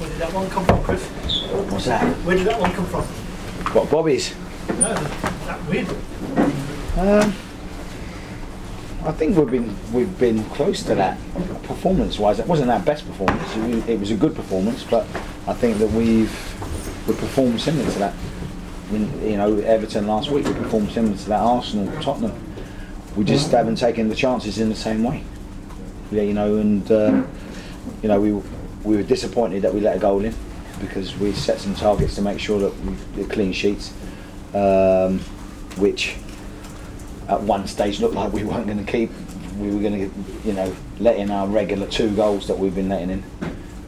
Where did that one come from, Chris? What's that? Where did that one come from? What, Bobby's? No, that weird. I think we've been close to that performance-wise. It wasn't our best performance. It was a good performance, but I think that we've performed similar to that. You know, Everton last week, we performed similar to that. Arsenal, Tottenham. We just haven't taken the chances in the same way. Yeah, you know, and you know, we were disappointed that we let a goal in because we set some targets to make sure that we clean sheets, which at one stage looked like we weren't going to keep. We were going to, you know, let in our regular 2 goals that we've been letting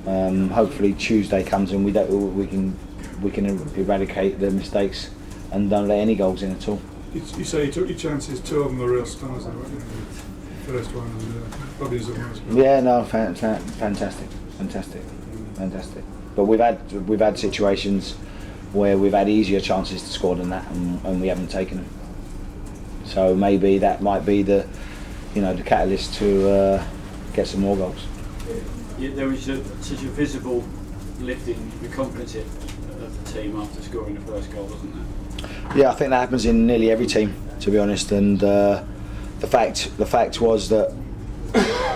in. Hopefully Tuesday comes and we can eradicate the mistakes and don't let any goals in at all. You say you took your chances. 2 of them were real stars, though, weren't you? The first one was probably as a worst. Yeah, no, fantastic. But we've had situations where we've had easier chances to score than that, and we haven't taken them. So maybe that might be the catalyst to get some more goals. Yeah, there was such a visible lift in the confidence of the team after scoring the first goal, wasn't there? Yeah, I think that happens in nearly every team, to be honest. And the fact was that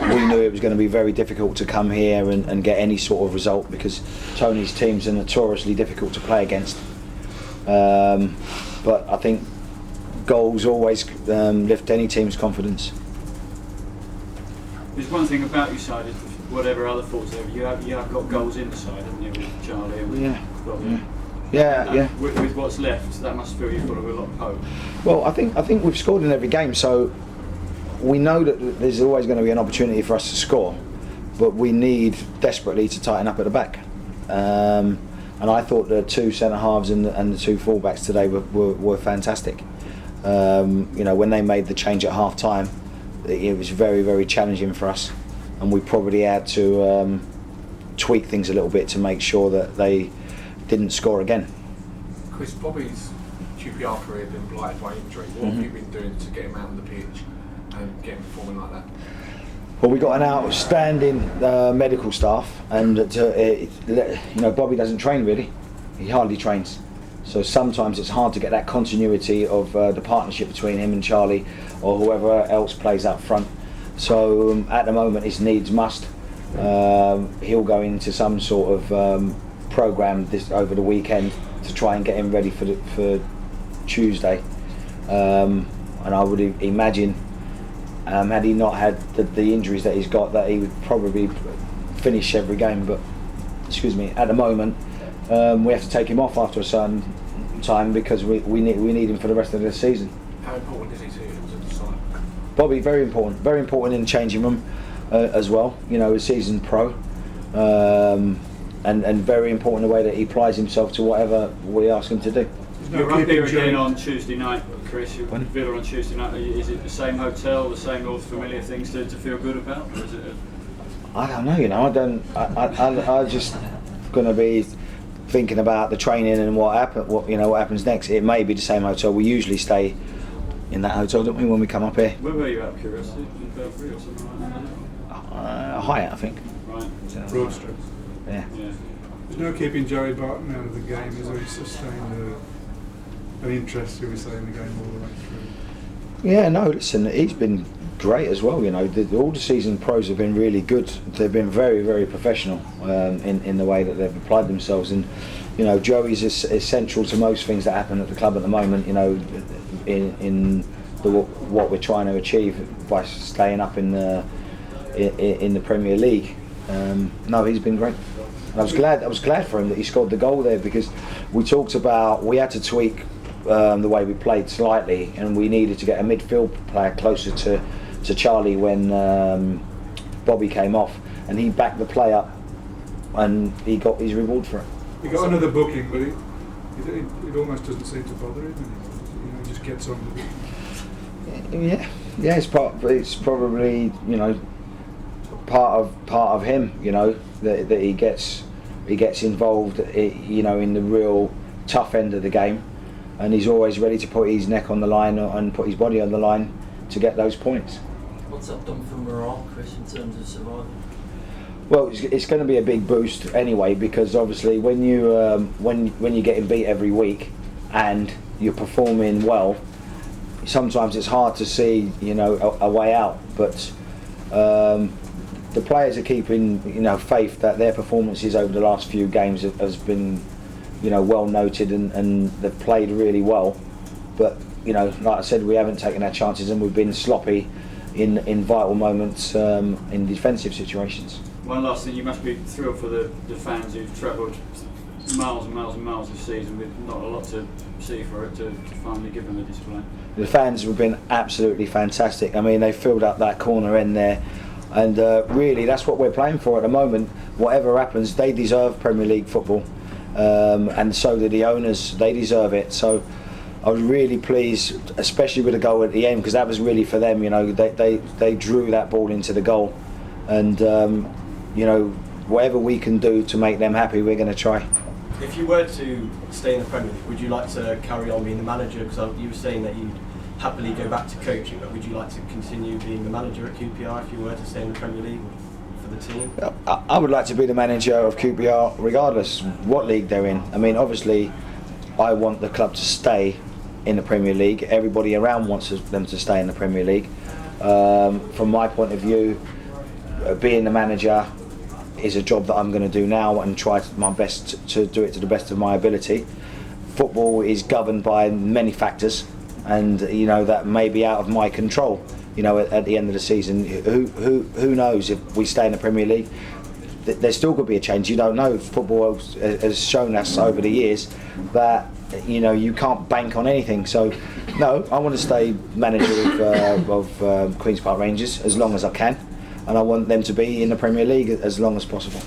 we knew it was going to be very difficult to come here and get any sort of result because Tony's teams are notoriously difficult to play against. But I think goals always lift any team's confidence. There's one thing about your side, whatever other faults there, you have got goals in the side, haven't you, with Charlie and Bobby? Yeah. With what's left, that must fill you full of a lot of hope. Well, I think we've scored in every game, so we know that there's always going to be an opportunity for us to score, but we need desperately to tighten up at the back. And I thought the 2 centre halves and the 2 fullbacks today were fantastic. You know, when they made the change at half time, it was very, very challenging for us, and we probably had to tweak things a little bit to make sure that they didn't score again. Chris, Bobby's QPR career has been blighted by injury. What have you been doing to get him out on the pitch and get him performing like that? Well, we got an outstanding medical staff, and you know, Bobby doesn't train really. He hardly trains. So sometimes it's hard to get that continuity of the partnership between him and Charlie or whoever else plays up front. So at the moment his needs must. He'll go into some sort of programme over the weekend to try and get him ready for Tuesday. And I would imagine had he not had the injuries that he's got, that he would probably finish every game. But at the moment we have to take him off after a certain time because we need him for the rest of the season. How important is he to you as a side? Bobby, very important in the changing room as well. You know, a seasoned pro, and very important the way that he applies himself to whatever we ask him to do. You're up here again on Tuesday night, Chris. You're Villa on Tuesday night. Is it the same hotel, the same all familiar things to feel good about, or is it? I don't know. You know, I just gonna be thinking about the training and what happens next. It may be the same hotel. We usually stay in that hotel, don't we, when we come up here? Where were you, out of curiosity? In Belfry or something like that? Hyatt, I think. Right. Broad Street. Yeah. There's no keeping Joey Barton out of the game, is there? He sustained an interest, shall we say, in the game all the way through. Yeah, no, listen, he's been great as well. You know, all the seasoned pros have been really good. They've been very, very professional in the way that they've applied themselves. And you know, Joey's is central to most things that happen at the club at the moment. You know, in what we're trying to achieve by staying up in the Premier League. No, he's been great. And I was glad for him that he scored the goal there, because we talked about we had to tweak the way we played slightly, and we needed to get a midfield player closer to Charlie when Bobby came off, and he backed the play up, and he got his reward for it. He got another booking, but it almost doesn't seem to bother him anymore. You know, he just gets on with it. Yeah. It's probably, you know, part of him. You know, that he gets involved, you know, in the real tough end of the game, and he's always ready to put his neck on the line and put his body on the line to get those points. What's that done for morale, Chris, in terms of survival? Well, it's going to be a big boost anyway, because obviously when you're getting beat every week and you're performing well, sometimes it's hard to see, you know, a way out. But the players are keeping, you know, faith that their performances over the last few games has been, you know, well noted, and they've played really well. But you know, like I said, we haven't taken our chances, and we've been sloppy in vital moments in defensive situations. One last thing, you must be thrilled for the fans who've travelled miles and miles and miles this season with not a lot to see for it to finally give them a display. The fans have been absolutely fantastic. I mean, they filled up that corner end there, and really that's what we're playing for at the moment. Whatever happens, they deserve Premier League football, and so do the owners. They deserve it. So I was really pleased, especially with the goal at the end, because that was really for them. You know, they drew that ball into the goal, and you know, whatever we can do to make them happy, we're going to try. If you were to stay in the Premier League, would you like to carry on being the manager? Because you were saying that you'd happily go back to coaching, but would you like to continue being the manager at QPR if you were to stay in the Premier League for the team? I would like to be the manager of QPR regardless what league they're in. I mean, obviously, I want the club to stay in the Premier League. Everybody around wants them to stay in the Premier League. From my point of view, being the manager is a job that I'm going to do now and try my best to do it to the best of my ability. Football is governed by many factors, and you know that may be out of my control. You know, at the end of the season, who knows if we stay in the Premier League? There still could be a change. You don't know. Football has shown us over the years that, you know, you can't bank on anything. So no, I want to stay manager of Queen's Park Rangers as long as I can, and I want them to be in the Premier League as long as possible.